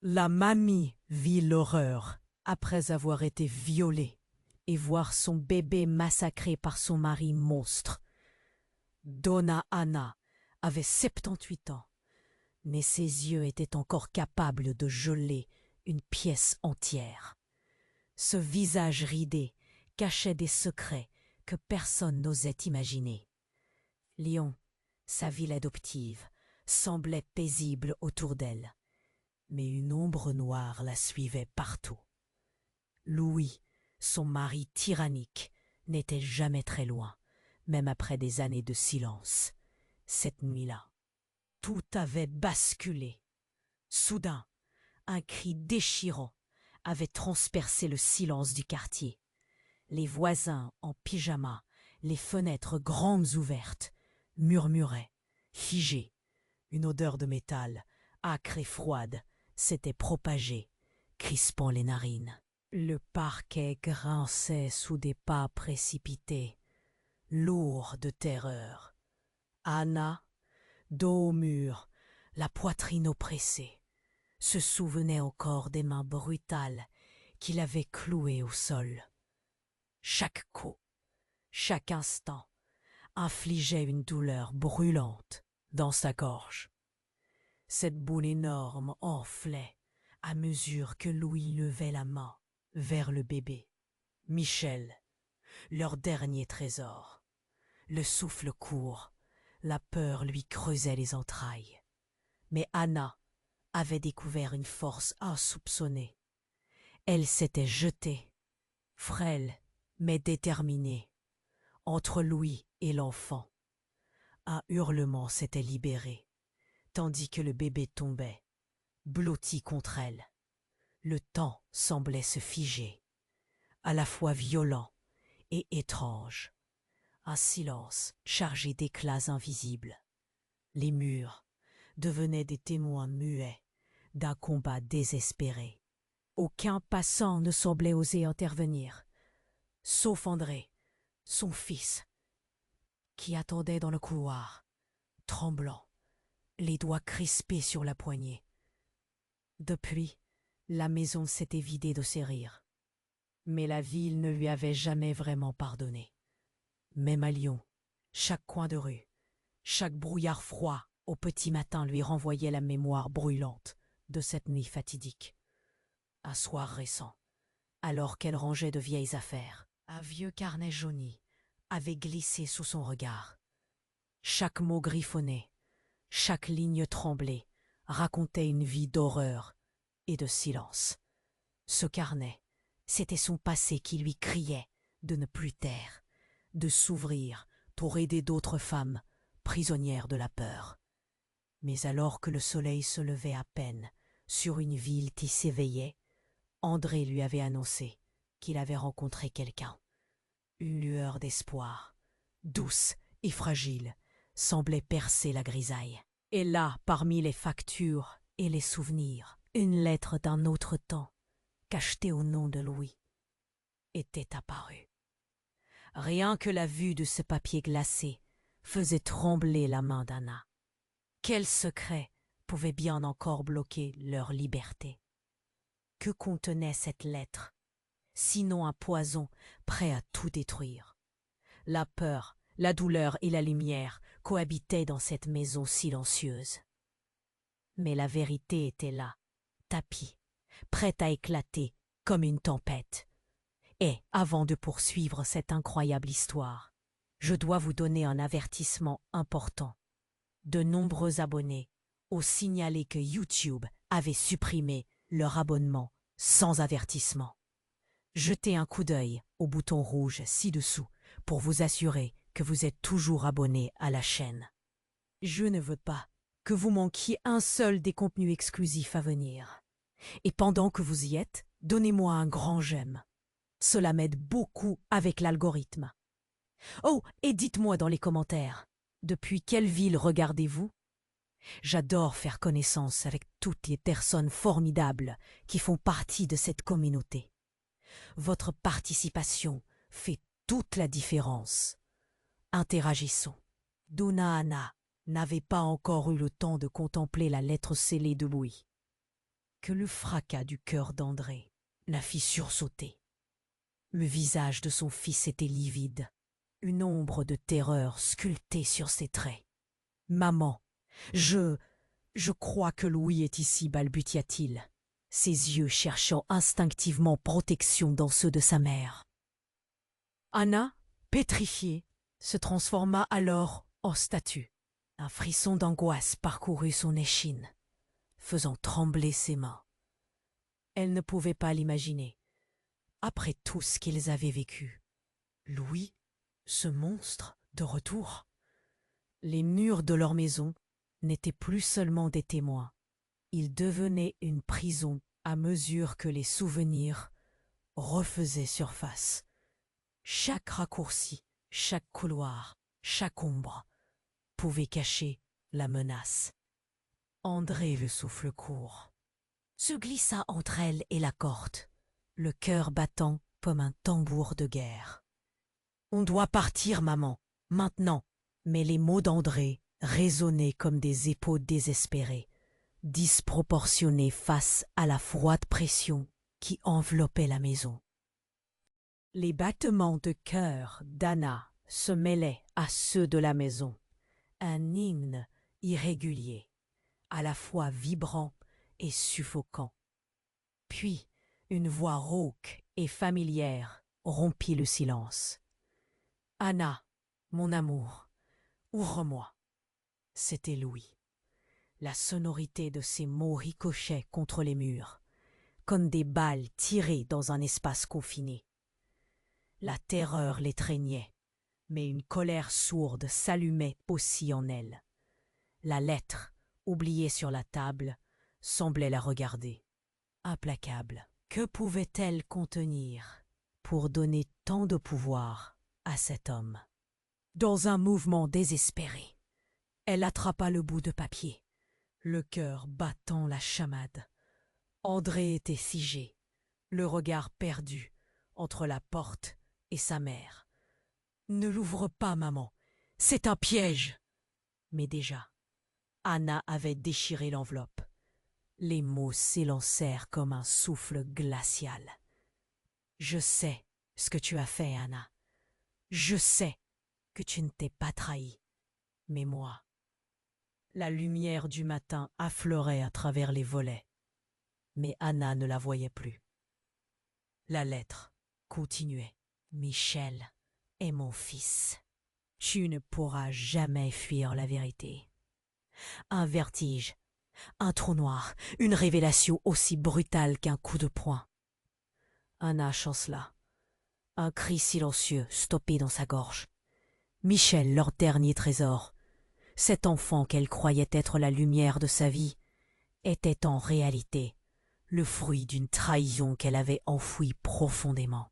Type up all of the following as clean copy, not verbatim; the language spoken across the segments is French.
La mamie vit l'horreur après avoir été violée et voir son bébé massacré par son mari monstre. Donna Anna avait 78 ans, mais ses yeux étaient encore capables de geler une pièce entière. Ce visage ridé cachait des secrets que personne n'osait imaginer. Lyon, sa ville adoptive, semblait paisible autour d'elle, mais une ombre noire la suivait partout. Louis, son mari tyrannique, n'était jamais très loin, même après des années de silence. Cette nuit-là, tout avait basculé. Soudain, un cri déchirant avait transpercé le silence du quartier. Les voisins en pyjama, les fenêtres grandes ouvertes, murmuraient, figés. Une odeur de métal, âcre et froide, s'était propagée, crispant les narines. Le parquet grinçait sous des pas précipités, lourds de terreur. Anna, dos au mur, la poitrine oppressée, se souvenait encore des mains brutales qui l'avaient clouée au sol. Chaque coup, chaque instant, infligeait une douleur brûlante dans sa gorge. Cette boule énorme enflait à mesure que Louis levait la main vers le bébé. Michel, leur dernier trésor. Le souffle court, la peur lui creusait les entrailles. Mais Anna avait découvert une force insoupçonnée. Elle s'était jetée, frêle mais déterminée, entre Louis et l'enfant. Un hurlement s'était libéré, tandis que le bébé tombait, blotti contre elle. Le temps semblait se figer, à la fois violent et étrange. Un silence chargé d'éclats invisibles. Les murs devenaient des témoins muets d'un combat désespéré. Aucun passant ne semblait oser intervenir, sauf André, son fils, qui attendait dans le couloir, tremblant, les doigts crispés sur la poignée. Depuis, la maison s'était vidée de ses rires. Mais la ville ne lui avait jamais vraiment pardonné. Même à Lyon, chaque coin de rue, chaque brouillard froid au petit matin lui renvoyait la mémoire brûlante de cette nuit fatidique. Un soir récent, alors qu'elle rangeait de vieilles affaires, un vieux carnet jauni avait glissé sous son regard. Chaque mot griffonné, chaque ligne tremblée racontait une vie d'horreur et de silence. Ce carnet, c'était son passé qui lui criait de ne plus taire, de s'ouvrir pour aider d'autres femmes, prisonnières de la peur. Mais alors que le soleil se levait à peine sur une ville qui s'éveillait, André lui avait annoncé qu'il avait rencontré quelqu'un. Une lueur d'espoir, douce et fragile, semblait percer la grisaille. Et là, parmi les factures et les souvenirs, une lettre d'un autre temps, cachetée au nom de Louis, était apparue. Rien que la vue de ce papier glacé faisait trembler la main d'Anna. Quel secret pouvait bien encore bloquer leur liberté? Que contenait cette lettre, sinon un poison prêt à tout détruire? La peur, la douleur et la lumière cohabitaient dans cette maison silencieuse. Mais la vérité était là, tapie, prête à éclater comme une tempête. Et, avant de poursuivre cette incroyable histoire, je dois vous donner un avertissement important. De nombreux abonnés ont signalé que YouTube avait supprimé leur abonnement sans avertissement. Jetez un coup d'œil au bouton rouge ci-dessous pour vous assurer que vous êtes toujours abonné à la chaîne. Je ne veux pas que vous manquiez un seul des contenus exclusifs à venir. Et pendant que vous y êtes, donnez-moi un grand j'aime. Cela m'aide beaucoup avec l'algorithme. Oh, et dites-moi dans les commentaires, depuis quelle ville regardez-vous? J'adore faire connaissance avec toutes les personnes formidables qui font partie de cette communauté. Votre participation fait toute la différence. Interagissons. Donna Anna n'avait pas encore eu le temps de contempler la lettre scellée de Louis. que le fracas du cœur d'André la fit sursauter. Le visage de son fils était livide, une ombre de terreur sculptée sur ses traits. « Maman, je crois que Louis est ici, balbutia-t-il, ses yeux cherchant instinctivement protection dans ceux de sa mère. Anna, pétrifiée, se transforma alors en statue. Un frisson d'angoisse parcourut son échine, faisant trembler ses mains. Elle ne pouvait pas l'imaginer. Après tout ce qu'ils avaient vécu, Louis, ce monstre, de retour. Les murs de leur maison n'étaient plus seulement des témoins. Ils devenaient une prison à mesure que les souvenirs refaisaient surface. Chaque raccourci, chaque couloir, chaque ombre pouvait cacher la menace. André, le souffle court, se glissa entre elle et la porte, le cœur battant comme un tambour de guerre. « On doit partir, maman, maintenant !» Mais les mots d'André résonnaient comme des épaules désespérées, disproportionnées face à la froide pression qui enveloppait la maison. Les battements de cœur d'Anna se mêlaient à ceux de la maison, un hymne irrégulier, à la fois vibrant et suffocant. Puis, une voix rauque et familière rompit le silence. « Anna, mon amour, ouvre-moi. » C'était Louis. La sonorité de ses mots ricochait contre les murs, comme des balles tirées dans un espace confiné. La terreur l'étreignait, mais une colère sourde s'allumait aussi en elle. La lettre, oubliée sur la table, semblait la regarder. Implacable, que pouvait-elle contenir pour donner tant de pouvoir à cet homme? Dans un mouvement désespéré, elle attrapa le bout de papier, le cœur battant la chamade. André était figé, le regard perdu entre la porte et sa mère. « Ne l'ouvre pas, maman, c'est un piège !» Mais déjà, Anna avait déchiré l'enveloppe. Les mots s'élancèrent comme un souffle glacial. « Je sais ce que tu as fait, Anna. Je sais que tu ne t'es pas trahie. Mais moi... » La lumière du matin affleurait à travers les volets. Mais Anna ne la voyait plus. La lettre continuait. « Michel est mon fils. Tu ne pourras jamais fuir la vérité. » Un vertige, un trou noir, une révélation aussi brutale qu'un coup de poing. Anna chancela. Un cri silencieux stoppé dans sa gorge. Michel, leur dernier trésor, cet enfant qu'elle croyait être la lumière de sa vie, était en réalité le fruit d'une trahison qu'elle avait enfouie profondément.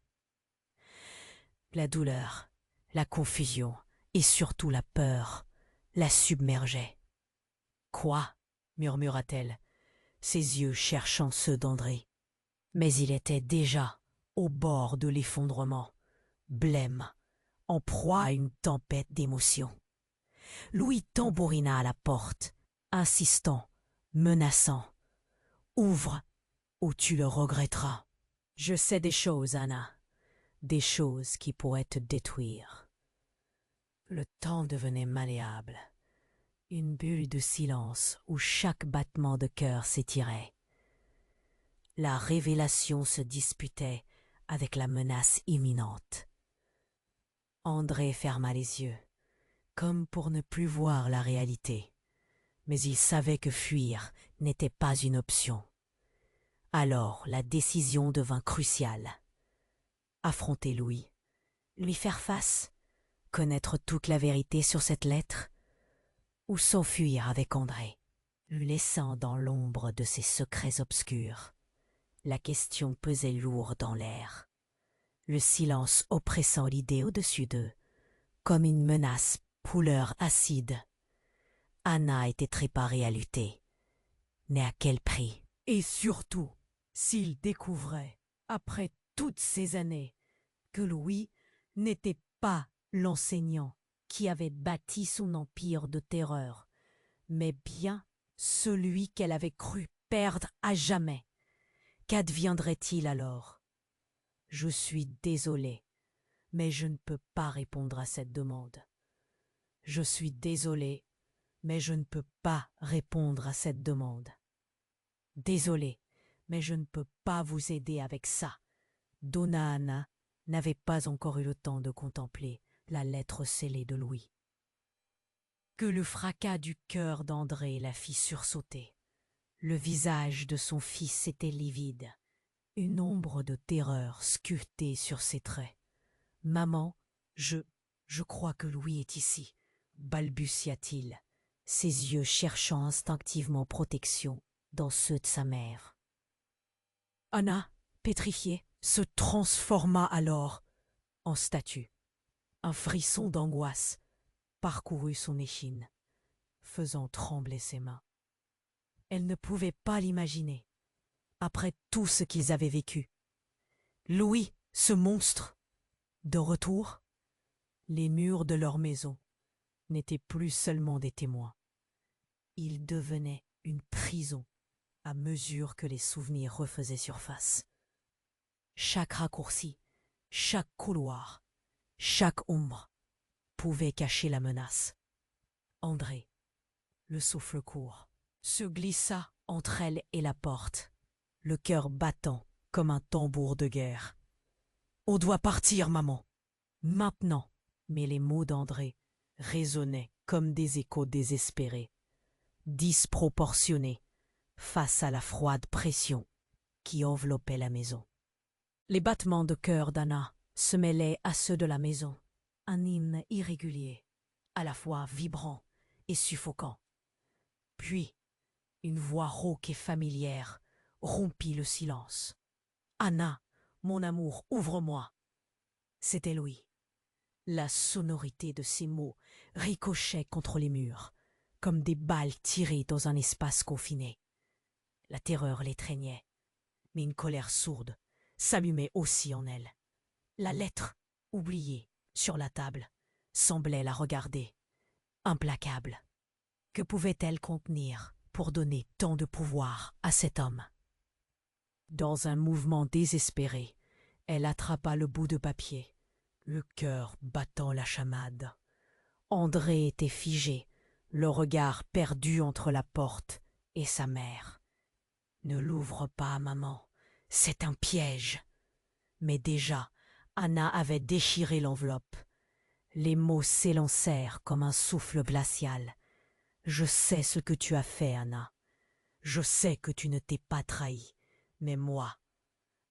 La douleur, la confusion et surtout la peur la submergeaient. « Quoi ?» murmura-t-elle, ses yeux cherchant ceux d'André. Mais il était déjà au bord de l'effondrement, blême, en proie à une tempête d'émotions. Louis tambourina à la porte, insistant, menaçant. « Ouvre, ou tu le regretteras. »« Je sais des choses, Anna, des choses qui pourraient te détruire. » Le temps devenait malléable, une bulle de silence où chaque battement de cœur s'étirait. La révélation se disputait avec la menace imminente. André ferma les yeux, comme pour ne plus voir la réalité. Mais il savait que fuir n'était pas une option. Alors la décision devint cruciale. Affronter Louis, lui faire face, connaître toute la vérité sur cette lettre, ou s'enfuir avec André, lui laissant dans l'ombre de ses secrets obscurs. La question pesait lourd dans l'air, le silence oppressant l'idée au-dessus d'eux, comme une menace pouleur acide. Anna était préparée à lutter, mais à quel prix? Et surtout, s'il découvrait, après toutes ces années, que Louis n'était pas l'enseignant qui avait bâti son empire de terreur, mais bien celui qu'elle avait cru perdre à jamais. Qu'adviendrait-il alors? Je suis désolé, mais je ne peux pas répondre à cette demande. Je suis désolé, mais je ne peux pas répondre à cette demande. Désolé, mais je ne peux pas vous aider avec ça. Donna Anna n'avait pas encore eu le temps de contempler la lettre scellée de Louis, que le fracas du cœur d'André la fit sursauter. Le visage de son fils était livide, une ombre de terreur sculptée sur ses traits. « Maman, je crois que Louis est ici, balbutia-t-il, ses yeux cherchant instinctivement protection dans ceux de sa mère. Anna, pétrifiée, se transforma alors en statue. Un frisson d'angoisse parcourut son échine, faisant trembler ses mains. Elle ne pouvait pas l'imaginer, après tout ce qu'ils avaient vécu. Louis, ce monstre, de retour, les murs de leur maison n'étaient plus seulement des témoins. Ils devenaient une prison à mesure que les souvenirs refaisaient surface. Chaque raccourci, chaque couloir, chaque ombre pouvait cacher la menace. André, le souffle court, se glissa entre elle et la porte, le cœur battant comme un tambour de guerre. « On doit partir, maman. Maintenant. » Mais les mots d'André résonnaient comme des échos désespérés, disproportionnés face à la froide pression qui enveloppait la maison. Les battements de cœur d'Anna se mêlaient à ceux de la maison, un hymne irrégulier, à la fois vibrant et suffocant. Puis, une voix rauque et familière rompit le silence. « Anna, mon amour, ouvre-moi !» C'était Louis. La sonorité de ces mots ricochait contre les murs, comme des balles tirées dans un espace confiné. La terreur l'étreignait, mais une colère sourde s'allumait aussi en elle. La lettre, oubliée, sur la table, semblait la regarder, implacable. Que pouvait-elle contenir pour donner tant de pouvoir à cet homme? Dans un mouvement désespéré, elle attrapa le bout de papier, le cœur battant la chamade. André était figé, le regard perdu entre la porte et sa mère. « Ne l'ouvre pas, maman, c'est un piège. » Mais déjà, Anna avait déchiré l'enveloppe. Les mots s'élancèrent comme un souffle glacial. « Je sais ce que tu as fait, Anna. Je sais que tu ne t'es pas trahie. Mais moi,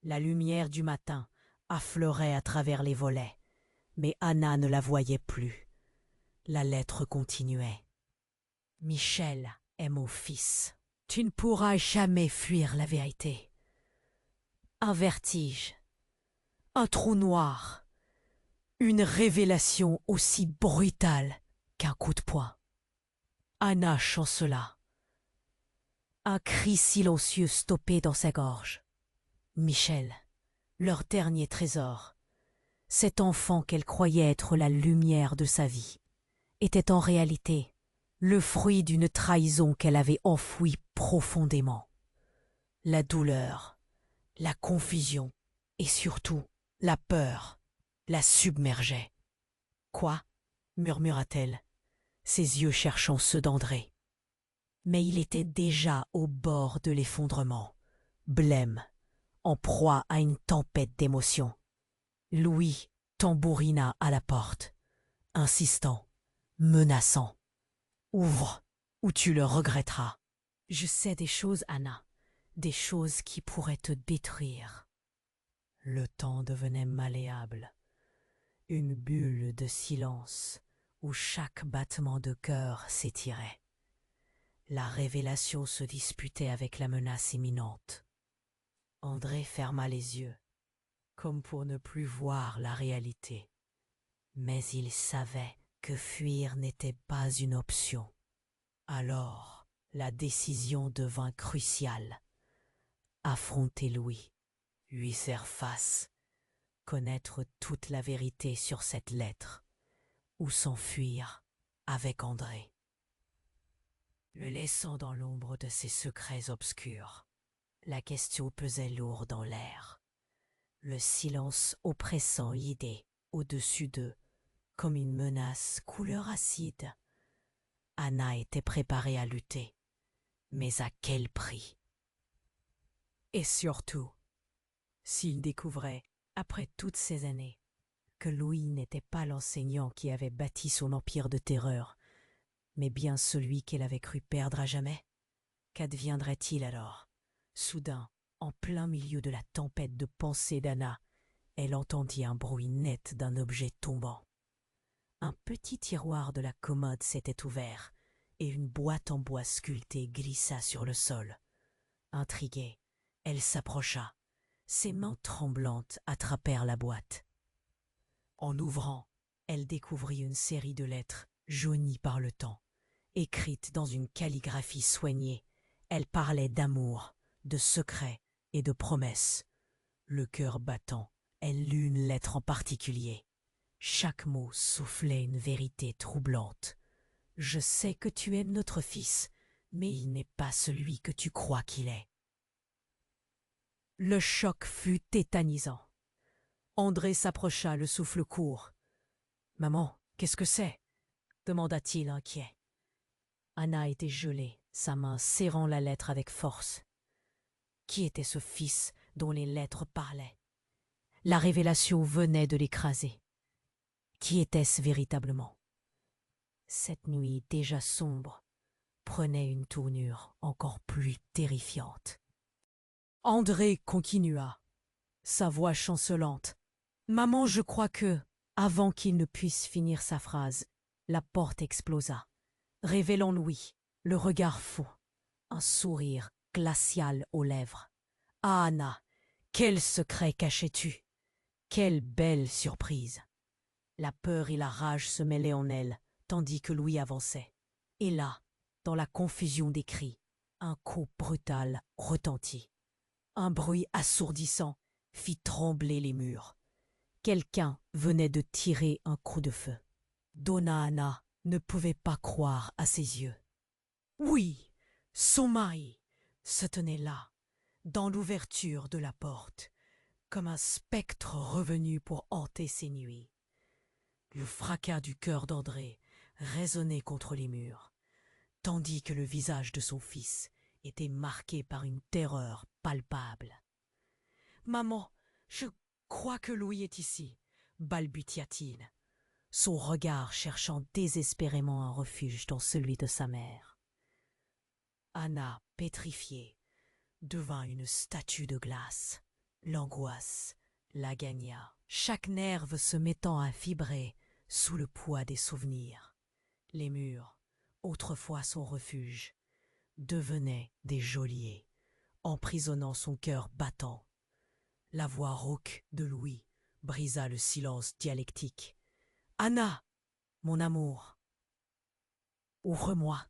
la lumière du matin affleurait à travers les volets. Mais Anna ne la voyait plus. La lettre continuait. « Michel est mon fils. Tu ne pourras jamais fuir la vérité. » Un vertige, un trou noir, une révélation aussi brutale qu'un coup de poing. Anna chancela. Un cri silencieux stoppé dans sa gorge. Michel, leur dernier trésor, cet enfant qu'elle croyait être la lumière de sa vie, était en réalité le fruit d'une trahison qu'elle avait enfouie profondément. La douleur, la confusion et surtout la peur la submergeaient. « Quoi ?» murmura-t-elle, ses yeux cherchant ceux d'André. Mais il était déjà au bord de l'effondrement, blême, en proie à une tempête d'émotions. Louis tambourina à la porte, insistant, menaçant. « Ouvre, ou tu le regretteras. »« Je sais des choses, Anna, des choses qui pourraient te détruire. » Le temps devenait malléable, une bulle de silence où chaque battement de cœur s'étirait. La révélation se disputait avec la menace imminente. André ferma les yeux, comme pour ne plus voir la réalité. Mais il savait que fuir n'était pas une option. Alors, la décision devint cruciale. Affronter Louis, lui faire face, connaître toute la vérité sur cette lettre, ou s'enfuir avec André. le laissant dans l'ombre de ses secrets obscurs. La question pesait lourd dans l'air, le silence oppressant l'idée au-dessus d'eux, comme une menace couleur acide. Anna était préparée à lutter, mais à quel prix? Et surtout, s'il découvrait, après toutes ces années, que Louis n'était pas l'enseignant qui avait bâti son empire de terreur, mais bien celui qu'elle avait cru perdre à jamais, qu'adviendrait-il alors? Soudain, en plein milieu de la tempête de pensées d'Anna, elle entendit un bruit net d'un objet tombant. Un petit tiroir de la commode s'était ouvert, et une boîte en bois sculpté glissa sur le sol. Intriguée, elle s'approcha. Ses mains tremblantes attrapèrent la boîte. En ouvrant, elle découvrit une série de lettres jaunies par le temps. Écrites dans une calligraphie soignée, elles parlaient d'amour, de secrets et de promesses. Le cœur battant, elle lut une lettre en particulier. Chaque mot soufflait une vérité troublante. « Je sais que tu aimes notre fils, mais il n'est pas celui que tu crois qu'il est. » Le choc fut tétanisant. André s'approcha, le souffle court. « Maman, qu'est-ce que c'est ?» demanda-t-il inquiet. Anna était gelée, sa main serrant la lettre avec force. Qui était ce fils dont les lettres parlaient? La révélation venait de l'écraser. Qui était-ce véritablement? Cette nuit déjà sombre prenait une tournure encore plus terrifiante. André continua, sa voix chancelante. « Maman, je crois que… » Avant qu'il ne puisse finir sa phrase, la porte explosa, révélant Louis, le regard fou, un sourire glacial aux lèvres. « Ah, Anna, quel secret cachais-tu? Quelle belle surprise !» La peur et la rage se mêlaient en elle, tandis que Louis avançait. Et là, dans la confusion des cris, un coup brutal retentit. Un bruit assourdissant fit trembler les murs. Quelqu'un venait de tirer un coup de feu. Donna Anna ne pouvait pas croire à ses yeux. Oui, son mari se tenait là, dans l'ouverture de la porte, comme un spectre revenu pour hanter ses nuits. Le fracas du cœur d'André résonnait contre les murs, tandis que le visage de son fils était marqué par une terreur palpable. « Maman, je crois que Louis est ici, » balbutia-t-il, son regard cherchant désespérément un refuge dans celui de sa mère. Anna, pétrifiée, devint une statue de glace. L'angoisse la gagna, chaque nerve se mettant à vibrer sous le poids des souvenirs. Les murs, autrefois son refuge, devenaient des geôliers, emprisonnant son cœur battant. La voix rauque de Louis brisa le silence dialectique. « Anna, mon amour, ouvre-moi !»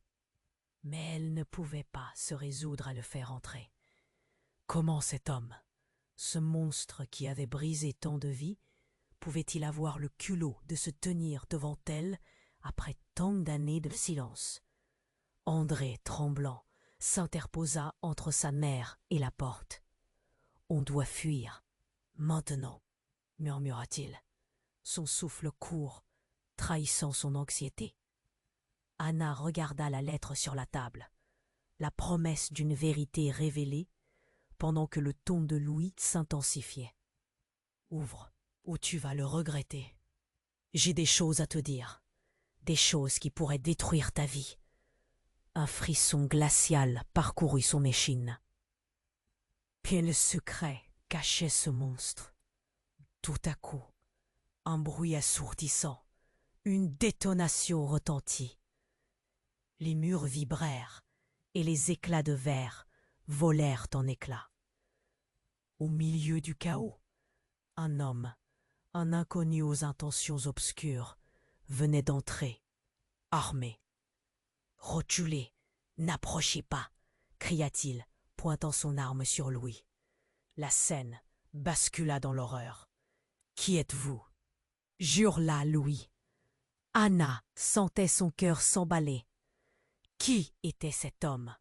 Mais elle ne pouvait pas se résoudre à le faire entrer. Comment cet homme, ce monstre qui avait brisé tant de vies, pouvait-il avoir le culot de se tenir devant elle après tant d'années de silence? André, tremblant, s'interposa entre sa mère et la porte. « On doit fuir, maintenant, » murmura-t-il, son souffle court, trahissant son anxiété. Anna regarda la lettre sur la table, la promesse d'une vérité révélée, pendant que le ton de Louis s'intensifiait. « Ouvre, ou tu vas le regretter. J'ai des choses à te dire, des choses qui pourraient détruire ta vie. » Un frisson glacial parcourut son échine. Quel secret cachait ce monstre? Tout à coup, un bruit assourdissant, une détonation retentit. Les murs vibrèrent et les éclats de verre volèrent en éclats. Au milieu du chaos, un homme, un inconnu aux intentions obscures, venait d'entrer, armé. « Rotulé, n'approchez pas !» cria-t-il, pointant son arme sur Louis. La scène bascula dans l'horreur. « Qui êtes-vous » jura Louis. Anna sentait son cœur s'emballer. Qui était cet homme?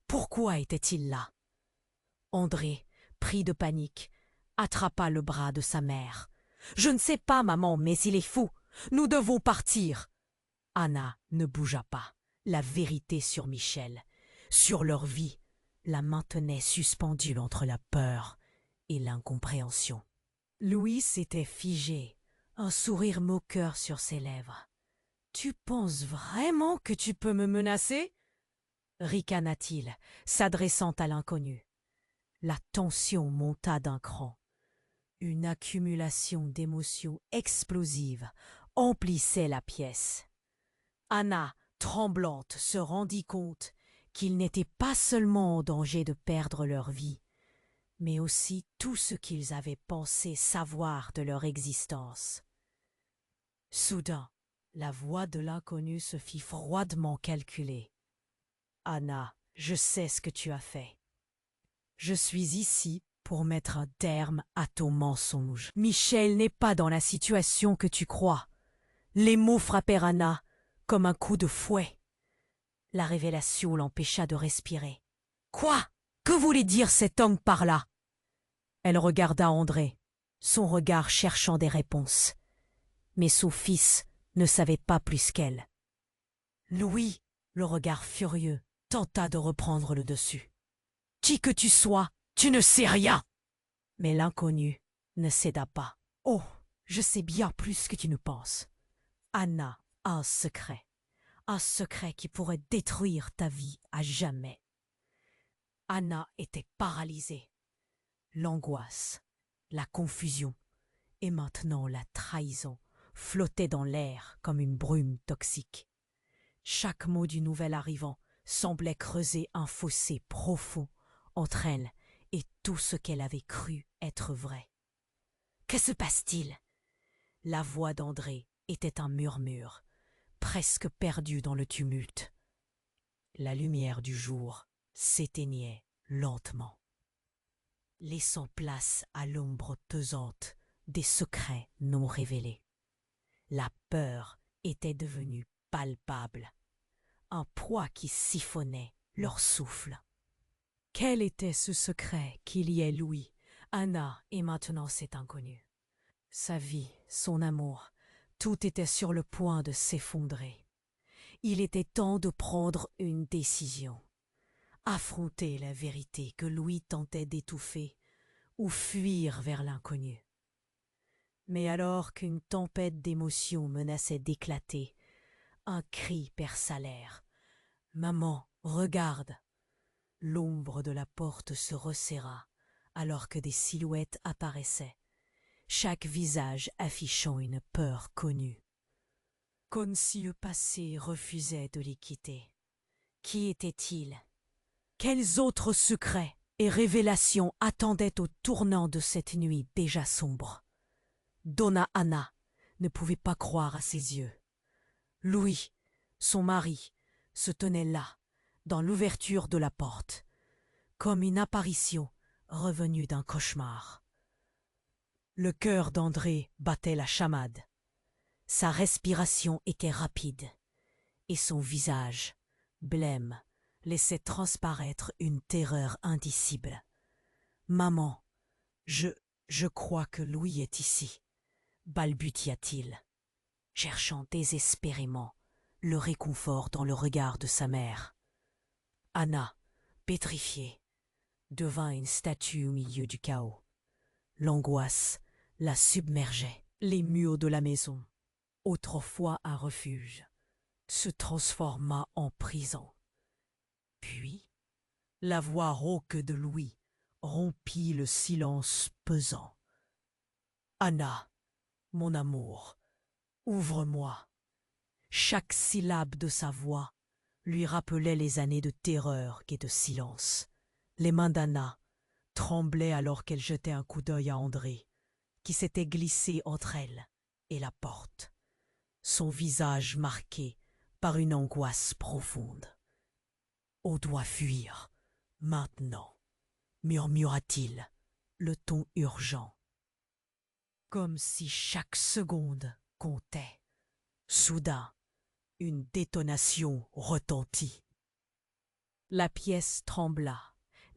Pourquoi était-il là? André, pris de panique, attrapa le bras de sa mère. « Je ne sais pas, maman, mais il est fou. Nous devons partir. » Anna ne bougea pas. La vérité sur Michel, sur leur vie, la maintenait suspendue entre la peur et l'incompréhension. Louis s'était figé, un sourire moqueur sur ses lèvres. « Tu penses vraiment que tu peux me menacer ?» ricana-t-il, s'adressant à l'inconnu. La tension monta d'un cran. Une accumulation d'émotions explosives emplissait la pièce. Anna, tremblante, se rendit compte qu'ils n'étaient pas seulement en danger de perdre leur vie, mais aussi tout ce qu'ils avaient pensé savoir de leur existence. Soudain, la voix de l'inconnu se fit froidement calculer. « Anna, je sais ce que tu as fait. Je suis ici pour mettre un terme à ton mensonge. Michel n'est pas dans la situation que tu crois. » Les mots frappèrent Anna comme un coup de fouet. La révélation l'empêcha de respirer. « Quoi? Que voulait dire cet homme par là ?» Elle regarda André, son regard cherchant des réponses. Mais son fils ne savait pas plus qu'elle. Louis, le regard furieux, tenta de reprendre le dessus. « Qui que tu sois, tu ne sais rien !» Mais l'inconnu ne céda pas. « Oh, je sais bien plus que tu ne penses. Anna a un secret qui pourrait détruire ta vie à jamais. » Anna était paralysée. L'angoisse, la confusion et maintenant la trahison flottaient dans l'air comme une brume toxique. Chaque mot du nouvel arrivant semblait creuser un fossé profond entre elle et tout ce qu'elle avait cru être vrai. « Que se passe-t-il » La voix d'André était un murmure, presque perdu dans le tumulte. La lumière du jour s'éteignait lentement, laissant place à l'ombre pesante des secrets non révélés. La peur était devenue palpable, un poids qui siphonnait leur souffle. Quel était ce secret qui liait Louis, Anna et maintenant cet inconnu? Sa vie, son amour, tout était sur le point de s'effondrer. Il était temps de prendre une décision. Affronter la vérité que Louis tentait d'étouffer ou fuir vers l'inconnu. Mais alors qu'une tempête d'émotions menaçait d'éclater, un cri perça l'air. « Maman, regarde !» L'ombre de la porte se resserra alors que des silhouettes apparaissaient, chaque visage affichant une peur connue. Comme si le passé refusait de les quitter. Qui était-il? Quels autres secrets et révélations attendaient au tournant de cette nuit déjà sombre? Donna Anna ne pouvait pas croire à ses yeux. Louis, son mari, se tenait là, dans l'ouverture de la porte, comme une apparition revenue d'un cauchemar. Le cœur d'André battait la chamade. Sa respiration était rapide, et son visage, blême, laissait transparaître une terreur indicible. « Maman, je crois que Louis est ici, » balbutia-t-il, cherchant désespérément le réconfort dans le regard de sa mère. Anna, pétrifiée, devint une statue au milieu du chaos. L'angoisse la submergeait. Les murs de la maison, autrefois un refuge, se transforma en prison. Puis, la voix rauque de Louis rompit le silence pesant. « Anna, mon amour, ouvre-moi. » Chaque syllabe de sa voix lui rappelait les années de terreur et de silence. Les mains d'Anna tremblaient alors qu'elle jetait un coup d'œil à André, qui s'était glissé entre elle et la porte, son visage marqué par une angoisse profonde. « On doit fuir, maintenant, » murmura-t-il, le ton urgent, comme si chaque seconde comptait. Soudain, Une détonation retentit. La pièce trembla,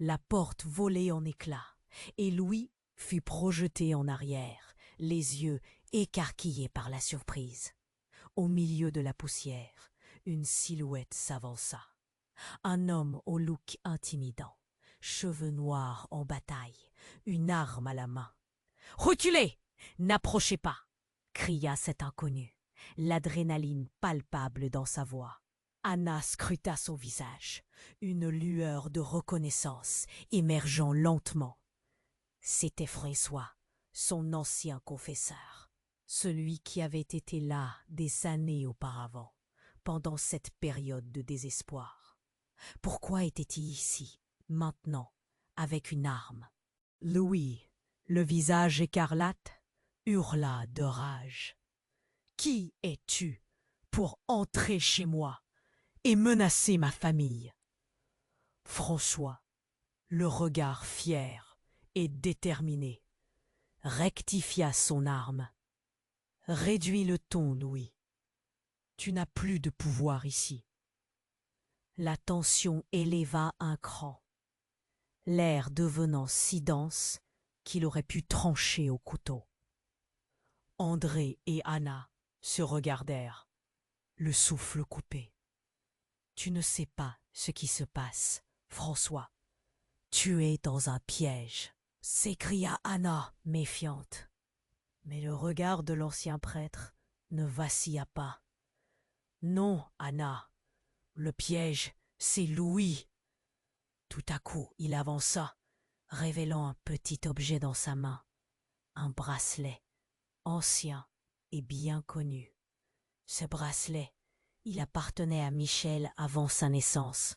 la porte volait en éclats, et Louis fut projeté en arrière, les yeux écarquillés par la surprise. Au milieu de la poussière, une silhouette s'avança. Un homme au look intimidant, cheveux noirs en bataille, une arme à la main. « Reculez! N'approchez pas !» cria cet inconnu, l'adrénaline palpable dans sa voix. Anna scruta son visage, une lueur de reconnaissance émergeant lentement. C'était François, son ancien confesseur, celui qui avait été là des années auparavant, pendant cette période de désespoir. Pourquoi était-il ici, maintenant, avec une arme? Louis, le visage écarlate, hurla de rage. « Qui es-tu pour entrer chez moi et menacer ma famille ?» François, le regard fier et déterminé, rectifia son arme. « Réduis le ton, Louis. Tu n'as plus de pouvoir ici. » La tension éleva un cran, l'air devenant si dense qu'il aurait pu trancher au couteau. André et Anna se regardèrent, le souffle coupé. « Tu ne sais pas ce qui se passe, François. Tu es dans un piège, » s'écria Anna, méfiante. Mais le regard de l'ancien prêtre ne vacilla pas. « Non, Anna, le piège, c'est Louis. » Tout à coup, il avança, révélant un petit objet dans sa main, un bracelet, ancien et bien connu. Ce bracelet, il appartenait à Michel avant sa naissance.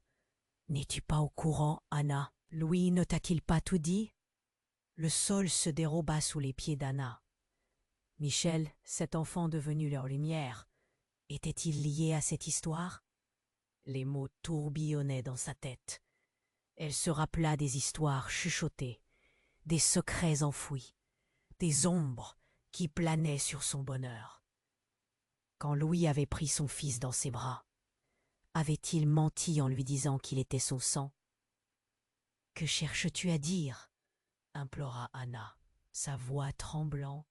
N'es-tu pas au courant, Anna? Louis ne t'a-t-il pas tout dit? Le sol se déroba sous les pieds d'Anna. Michel, cet enfant devenu leur lumière, était-il lié à cette histoire? Les mots tourbillonnaient dans sa tête. Elle se rappela des histoires chuchotées, des secrets enfouis, des ombres qui planaient sur son bonheur. Quand Louis avait pris son fils dans ses bras, avait-il menti en lui disant qu'il était son sang? « Que cherches-tu à dire ?» implora Anna, sa voix tremblant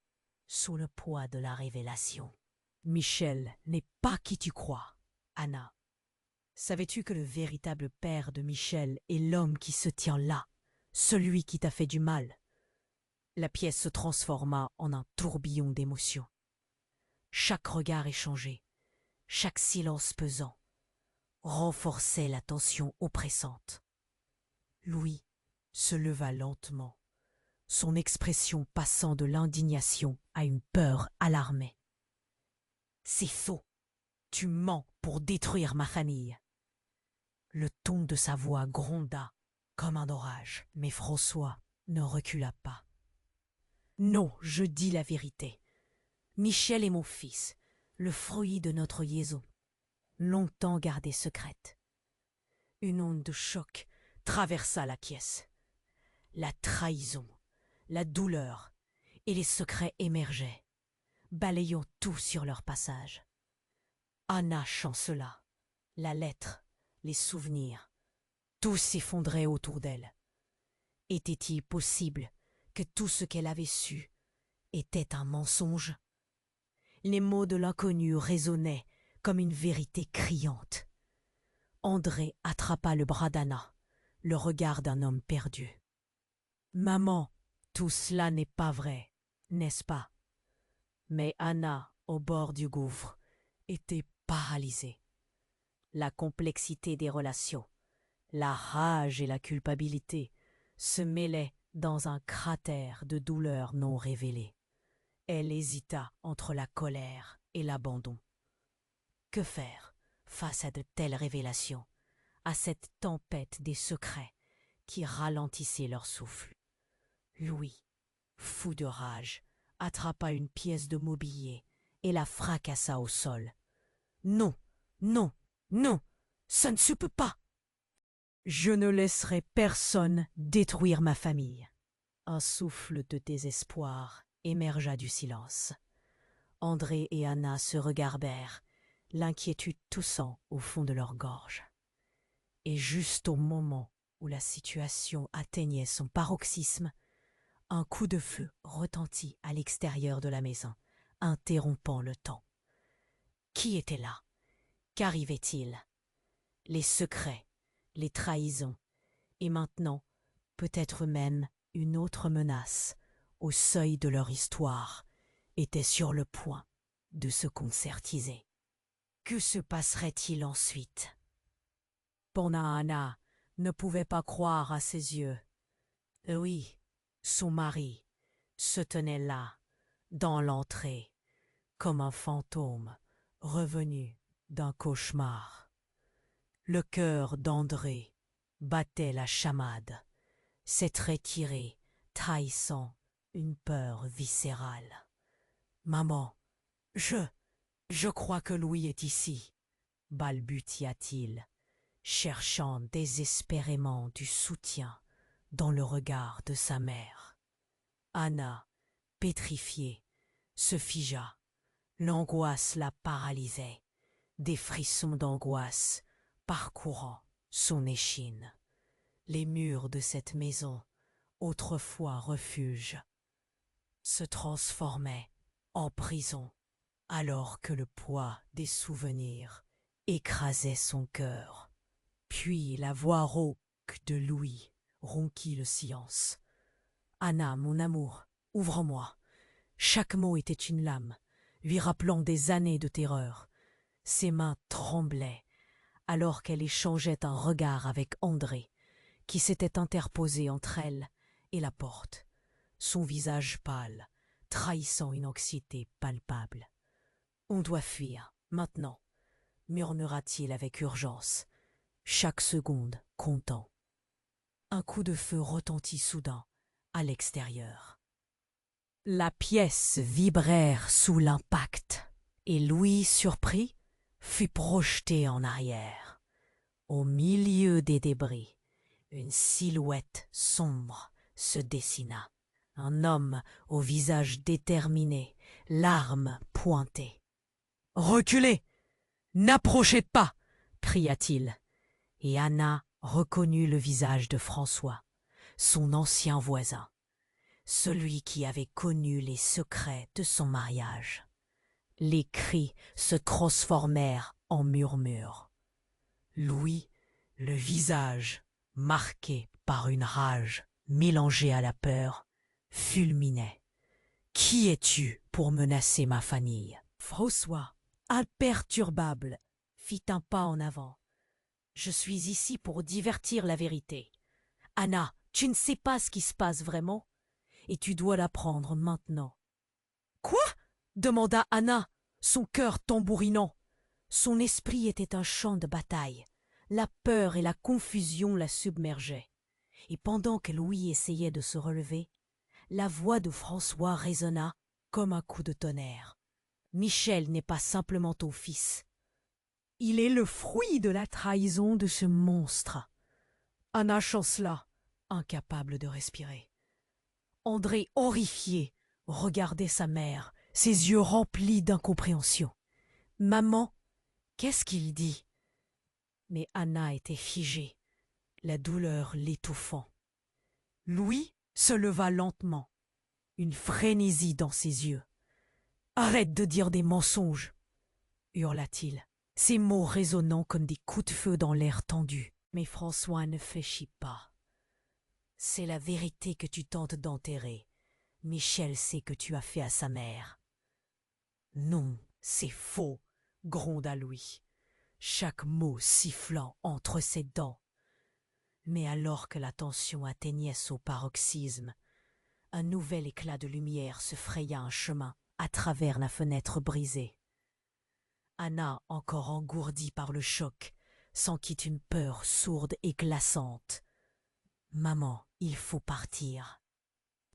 sous le poids de la révélation. « Michel n'est pas qui tu crois, Anna. Savais-tu que le véritable père de Michel est l'homme qui se tient là, celui qui t'a fait du mal ?» La pièce se transforma en un tourbillon d'émotions. Chaque regard échangé, chaque silence pesant, renforçait la tension oppressante. Louis se leva lentement, son expression passant de l'indignation à une peur alarmée. « C'est faux. Tu mens pour détruire ma famille. » Le ton de sa voix gronda comme un orage, mais François ne recula pas. « Non, je dis la vérité. Michel est mon fils, le fruit de notre liaison, longtemps gardée secrète. » Une onde de choc traversa la pièce. La trahison, la douleur et les secrets émergeaient, balayant tout sur leur passage. Anna chancela, la lettre, les souvenirs, tout s'effondrait autour d'elle. Était-il possible que tout ce qu'elle avait su était un mensonge? Les mots de l'inconnu résonnaient comme une vérité criante. André attrapa le bras d'Anna, le regard d'un homme perdu. « Maman, tout cela n'est pas vrai, n'est-ce pas ?» Mais Anna, au bord du gouffre, était paralysée. La complexité des relations, la rage et la culpabilité se mêlaient dans un cratère de douleurs non révélées. Elle hésita entre la colère et l'abandon. Que faire face à de telles révélations, à cette tempête des secrets qui ralentissait leur souffle? Louis, fou de rage, attrapa une pièce de mobilier et la fracassa au sol. « Non, non, non, ça ne se peut pas! Je ne laisserai personne détruire ma famille. » Un souffle de désespoir émergea du silence. André et Anna se regardèrent, l'inquiétude toussant au fond de leur gorge. Et juste au moment où la situation atteignait son paroxysme, un coup de feu retentit à l'extérieur de la maison, interrompant le temps. Qui était là? Qu'arrivait-il? Les secrets, les trahisons, et maintenant, peut-être même une autre menace, au seuil de leur histoire, étaient sur le point de se concertiser. Que se passerait-il ensuite? Anna ne pouvait pas croire à ses yeux. Oui, son mari se tenait là, dans l'entrée, comme un fantôme revenu d'un cauchemar. Le cœur d'André battait la chamade, s'être tiré, trahissant une peur viscérale. « Maman, je crois que Louis est ici, » balbutia-t-il, cherchant désespérément du soutien dans le regard de sa mère. Anna, pétrifiée, se figea. L'angoisse la paralysait, des frissons d'angoisse parcourant son échine. Les murs de cette maison, autrefois refuge, se transformaient en prison, alors que le poids des souvenirs écrasait son cœur. Puis la voix rauque de Louis rompit le silence. « Anna, mon amour, ouvre-moi. » Chaque mot était une lame, lui rappelant des années de terreur. Ses mains tremblaient, alors qu'elle échangeait un regard avec André, qui s'était interposé entre elle et la porte, son visage pâle, trahissant une anxiété palpable. « On doit fuir, maintenant, » murmura-t-il avec urgence, chaque seconde comptant. Un coup de feu retentit soudain à l'extérieur. La pièce vibrèrent sous l'impact, et Louis, surpris, fut projeté en arrière. Au milieu des débris, une silhouette sombre se dessina. Un homme au visage déterminé, l'arme pointée. « Reculez! N'approchez pas !» cria-t-il. Et Anna reconnut le visage de François, son ancien voisin, celui qui avait connu les secrets de son mariage. Les cris se transformèrent en murmures. Louis, le visage marqué par une rage mélangée à la peur, fulminait. « Qui es-tu pour menacer ma famille ?» François, imperturbable, fit un pas en avant. « Je suis ici pour divertir la vérité. Anna, tu ne sais pas ce qui se passe vraiment, et tu dois l'apprendre maintenant. »« Quoi ?» demanda Anna, son cœur tambourinant. Son esprit était un champ de bataille. La peur et la confusion la submergeaient. Et pendant que Louis essayait de se relever, la voix de François résonna comme un coup de tonnerre. « Michel n'est pas simplement ton fils. Il est le fruit de la trahison de ce monstre. » Anna chancela, incapable de respirer. André, horrifié, regardait sa mère, ses yeux remplis d'incompréhension. « Maman, qu'est-ce qu'il dit ?» Mais Anna était figée, la douleur l'étouffant. Louis se leva lentement, une frénésie dans ses yeux. « Arrête de dire des mensonges !» hurla-t-il, ses mots résonnant comme des coups de feu dans l'air tendu. Mais François ne fléchit pas. « C'est la vérité que tu tentes d'enterrer. Michel sait que tu as fait à sa mère. »« Non, c'est faux !» gronda Louis, chaque mot sifflant entre ses dents. Mais alors que la tension atteignait son paroxysme, un nouvel éclat de lumière se fraya un chemin à travers la fenêtre brisée. Anna, encore engourdie par le choc, sentit une peur sourde et glaçante. « Maman, il faut partir. »«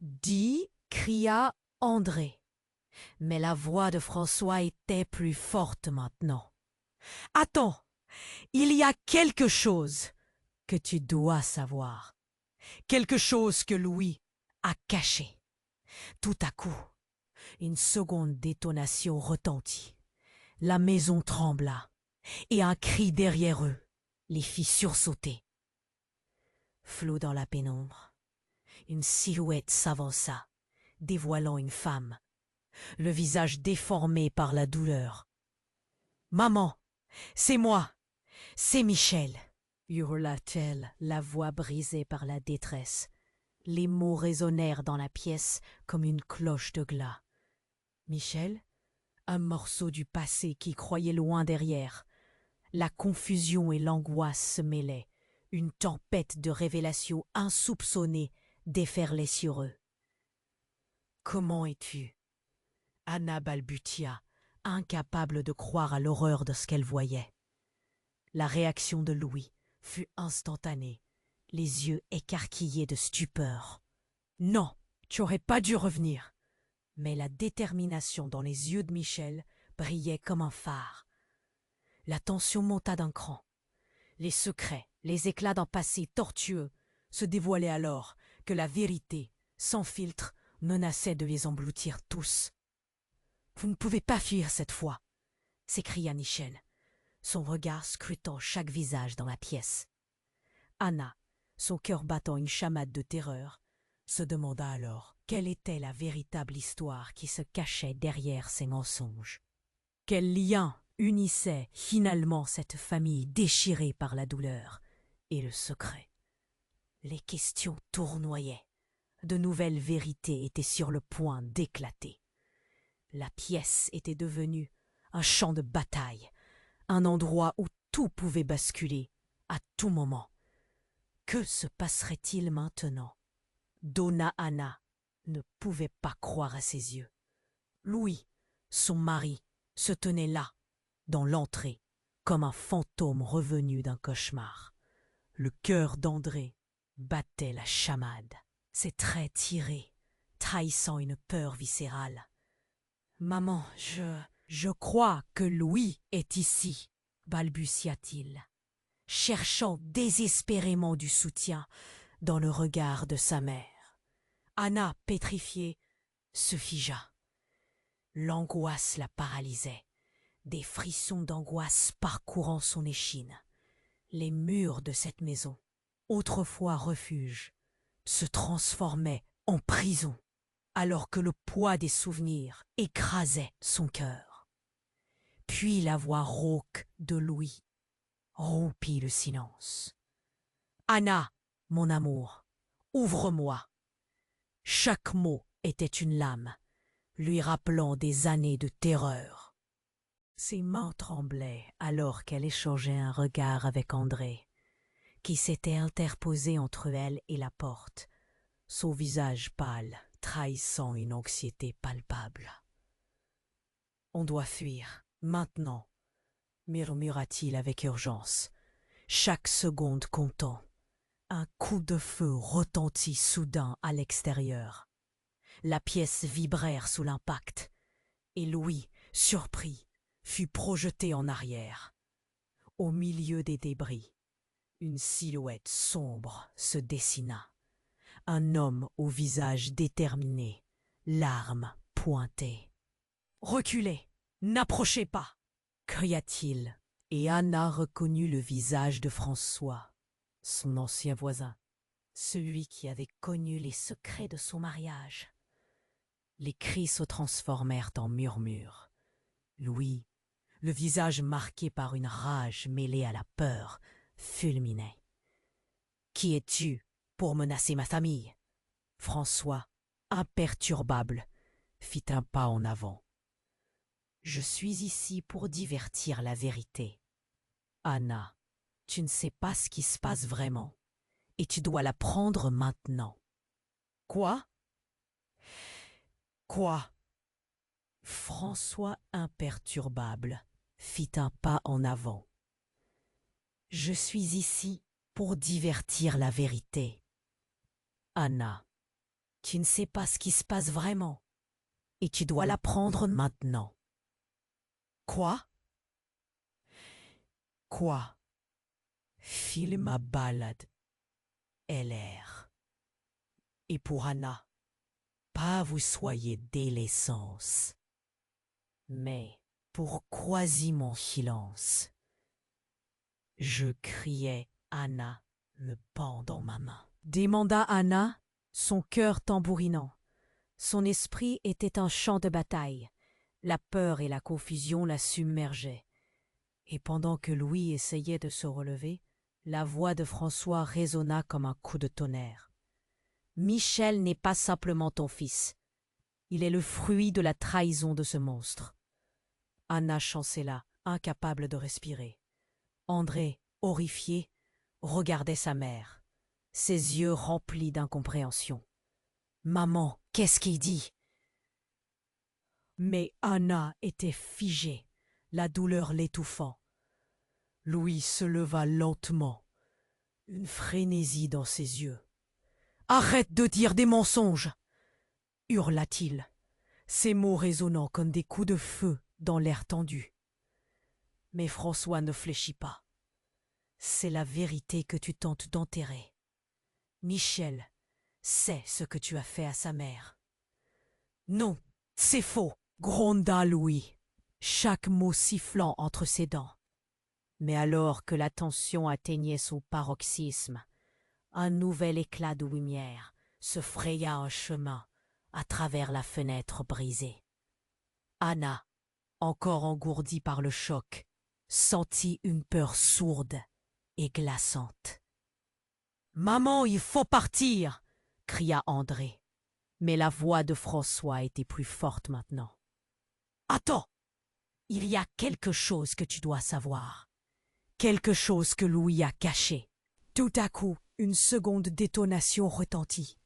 Dis !» cria André. Mais la voix de François était plus forte maintenant. « Attends, il y a quelque chose que tu dois savoir. Quelque chose que Louis a caché. » Tout à coup, une seconde détonation retentit. La maison trembla, et un cri derrière eux les fit sursauter. Flot dans la pénombre, une silhouette s'avança, dévoilant une femme, le visage déformé par la douleur. « Maman, c'est moi, c'est Michel !» hurla-t-elle, la voix brisée par la détresse. Les mots résonnèrent dans la pièce comme une cloche de glas. Michel, un morceau du passé qui croyait loin derrière. La confusion et l'angoisse se mêlaient. Une tempête de révélations insoupçonnées déferlait sur eux. « Comment es-tu » Anna balbutia, incapable de croire à l'horreur de ce qu'elle voyait. La réaction de Louis fut instantanée, les yeux écarquillés de stupeur. « Non, tu aurais pas dû revenir !» Mais la détermination dans les yeux de Michel brillait comme un phare. La tension monta d'un cran. Les secrets, les éclats d'un passé tortueux se dévoilaient alors que la vérité, sans filtre, menaçait de les engloutir tous. « Vous ne pouvez pas fuir cette fois !» s'écria Michel, son regard scrutant chaque visage dans la pièce. Anna, son cœur battant une chamade de terreur, se demanda alors quelle était la véritable histoire qui se cachait derrière ces mensonges. Quel lien unissait finalement cette famille déchirée par la douleur et le secret? Les questions tournoyaient. De nouvelles vérités étaient sur le point d'éclater. La pièce était devenue un champ de bataille, un endroit où tout pouvait basculer à tout moment. Que se passerait-il maintenant? Donna Anna ne pouvait pas croire à ses yeux. Louis, son mari, se tenait là, dans l'entrée, comme un fantôme revenu d'un cauchemar. Le cœur d'André battait la chamade, ses traits tirés, trahissant une peur viscérale. « Maman, je crois que Louis est ici, » balbutia-t-il, cherchant désespérément du soutien dans le regard de sa mère. Anna, pétrifiée, se figea. L'angoisse la paralysait, des frissons d'angoisse parcourant son échine. Les murs de cette maison, autrefois refuge, se transformaient en prison, alors que le poids des souvenirs écrasait son cœur. Puis la voix rauque de Louis rompit le silence. « Anna, mon amour, ouvre-moi !» Chaque mot était une lame, lui rappelant des années de terreur. Ses mains tremblaient alors qu'elle échangeait un regard avec André, qui s'était interposé entre elle et la porte, son visage pâle trahissant une anxiété palpable. « On doit fuir, maintenant !» murmura-t-il avec urgence, chaque seconde comptant. Un coup de feu retentit soudain à l'extérieur. La pièce vibrèrent sous l'impact, et Louis, surpris, fut projeté en arrière. Au milieu des débris, une silhouette sombre se dessina. Un homme au visage déterminé, l'arme pointée. « Reculez, n'approchez pas !» cria-t-il, et Anna reconnut le visage de François, son ancien voisin, celui qui avait connu les secrets de son mariage. Les cris se transformèrent en murmures. Louis, le visage marqué par une rage mêlée à la peur, fulminait. « Qui es-tu pour menacer ma famille ?» François, imperturbable, fit un pas en avant. « Je suis ici pour divertir la vérité. Anna, tu ne sais pas ce qui se passe vraiment, et tu dois l'apprendre maintenant. »« Quoi ? Quoi ?» François, imperturbable, fit un pas en avant. « Je suis ici pour divertir la vérité. Anna, tu ne sais pas ce qui se passe vraiment, et tu dois l'apprendre maintenant. »« Quoi ? Quoi ? File ma balade, LR. Et pour Anna, pas vous soyez délaissance. Mais pour croiser mon silence. Je criais Anna, me pendant ma main. Demanda Anna, son cœur tambourinant. Son esprit était un champ de bataille. La peur et la confusion la submergeaient. Et pendant que Louis essayait de se relever, la voix de François résonna comme un coup de tonnerre. Michel n'est pas simplement ton fils. Il est le fruit de la trahison de ce monstre. Anna chancela, incapable de respirer. André, horrifié, regardait sa mère, ses yeux remplis d'incompréhension. « Maman, qu'est-ce qu'il dit ?» Mais Anna était figée, la douleur l'étouffant. Louis se leva lentement, une frénésie dans ses yeux. « Arrête de dire des mensonges !» hurla-t-il, ses mots résonnant comme des coups de feu dans l'air tendu. Mais François ne fléchit pas. « C'est la vérité que tu tentes d'enterrer. Michel sait ce que tu as fait à sa mère. »« Non, c'est faux !» gronda Louis, chaque mot sifflant entre ses dents. Mais alors que la tension atteignait son paroxysme, un nouvel éclat de lumière se fraya un chemin à travers la fenêtre brisée. Anna, encore engourdie par le choc, sentit une peur sourde et glaçante. « Maman, il faut partir !» cria André. Mais la voix de François était plus forte maintenant. « Attends, il y a quelque chose que tu dois savoir. Quelque chose que Louis a caché. » Tout à coup, une seconde détonation retentit.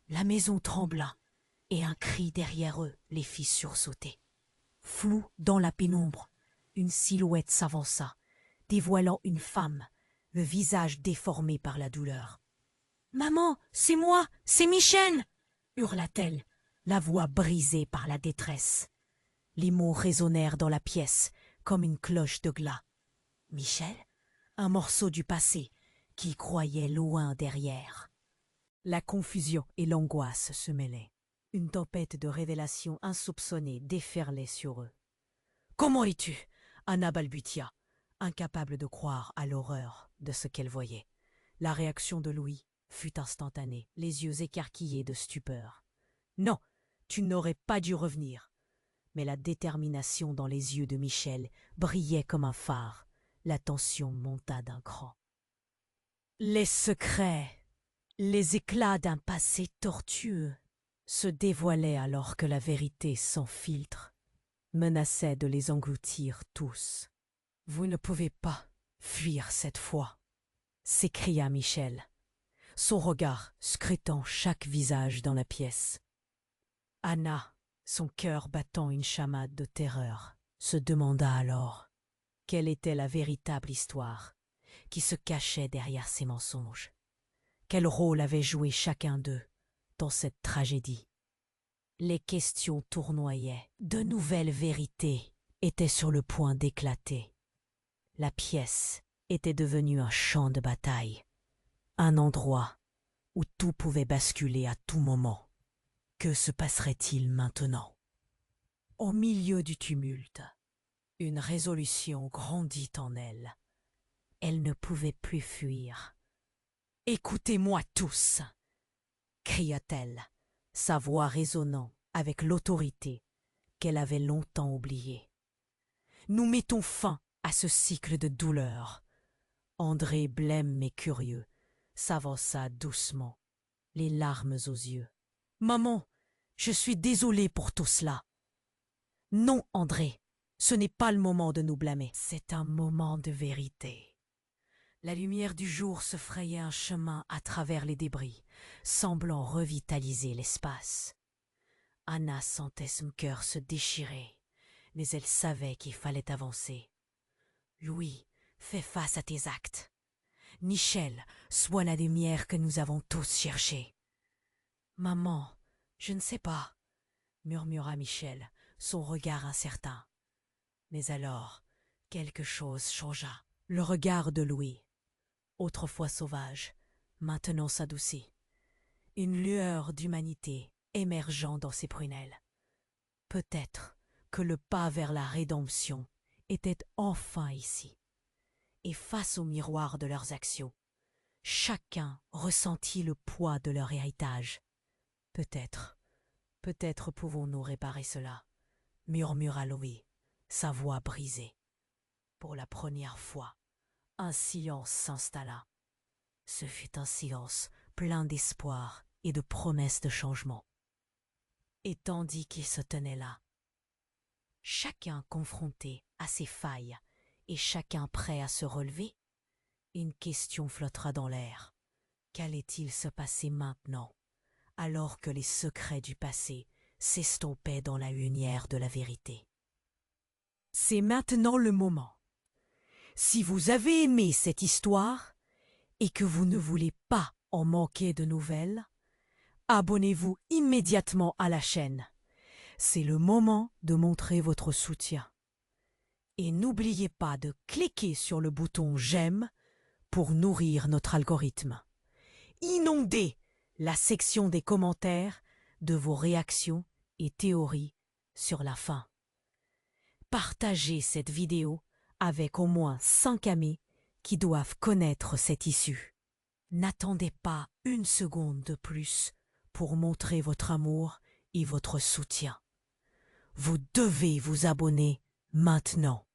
La maison trembla, et un cri derrière eux les fit sursauter. Flou dans la pénombre, une silhouette s'avança, dévoilant une femme, le visage déformé par la douleur. « Maman, c'est moi, c'est Michel !» hurla-t-elle, la voix brisée par la détresse. Les mots résonnèrent dans la pièce comme une cloche de glas. Michel, un morceau du passé qui croyait loin derrière. La confusion et l'angoisse se mêlaient. Une tempête de révélations insoupçonnées déferlait sur eux. « Comment es-tu » Anna balbutia, incapable de croire à l'horreur de ce qu'elle voyait. La réaction de Louis fut instantanée, les yeux écarquillés de stupeur. « Non, tu n'aurais pas dû revenir. » Mais la détermination dans les yeux de Michel brillait comme un phare. La tension monta d'un cran. Les secrets, les éclats d'un passé tortueux se dévoilaient alors que la vérité sans filtre menaçait de les engloutir tous. « Vous ne pouvez pas fuir cette fois !» s'écria Michel, son regard scrutant chaque visage dans la pièce. Anna, son cœur battant une chamade de terreur, se demanda alors quelle était la véritable histoire qui se cachait derrière ces mensonges. Quel rôle avait joué chacun d'eux dans cette tragédie? Les questions tournoyaient, de nouvelles vérités étaient sur le point d'éclater. La pièce était devenue un champ de bataille, un endroit où tout pouvait basculer à tout moment. Que se passerait-il maintenant? Au milieu du tumulte, une résolution grandit en elle. Elle ne pouvait plus fuir. « Écoutez-moi tous !» cria-t-elle, sa voix résonnant avec l'autorité qu'elle avait longtemps oubliée. « Nous mettons fin à ce cycle de douleur. » André, blême mais curieux, s'avança doucement, les larmes aux yeux. « Maman, je suis désolé pour tout cela. »« Non, André, ce n'est pas le moment de nous blâmer. C'est un moment de vérité. » La lumière du jour se frayait un chemin à travers les débris, semblant revitaliser l'espace. Anna sentait son cœur se déchirer, mais elle savait qu'il fallait avancer. « Louis, fais face à tes actes. Michel, sois la lumière que nous avons tous cherchée. »« Maman, je ne sais pas, » murmura Michel, son regard incertain. Mais alors, quelque chose changea. Le regard de Louis, autrefois sauvage, maintenant s'adoucit. Une lueur d'humanité émergeant dans ses prunelles. Peut-être que le pas vers la rédemption était enfin ici. Et face au miroir de leurs actions, chacun ressentit le poids de leur héritage. Peut-être, peut-être pouvons-nous réparer cela, murmura Louis, sa voix brisée. Pour la première fois, un silence s'installa. Ce fut un silence plein d'espoir et de promesses de changement. Et tandis qu'ils se tenaient là, chacun confronté à ses failles et chacun prêt à se relever, une question flottera dans l'air. Qu'allait-il se passer maintenant, alors que les secrets du passé s'estompaient dans la lumière de la vérité? C'est maintenant le moment. Si vous avez aimé cette histoire et que vous ne voulez pas en manquer de nouvelles, abonnez-vous immédiatement à la chaîne. C'est le moment de montrer votre soutien. Et n'oubliez pas de cliquer sur le bouton j'aime pour nourrir notre algorithme. Inondez la section des commentaires de vos réactions et théories sur la fin. Partagez cette vidéo avec au moins 5 amis qui doivent connaître cette issue. N'attendez pas une seconde de plus pour montrer votre amour et votre soutien. Vous devez vous abonner maintenant.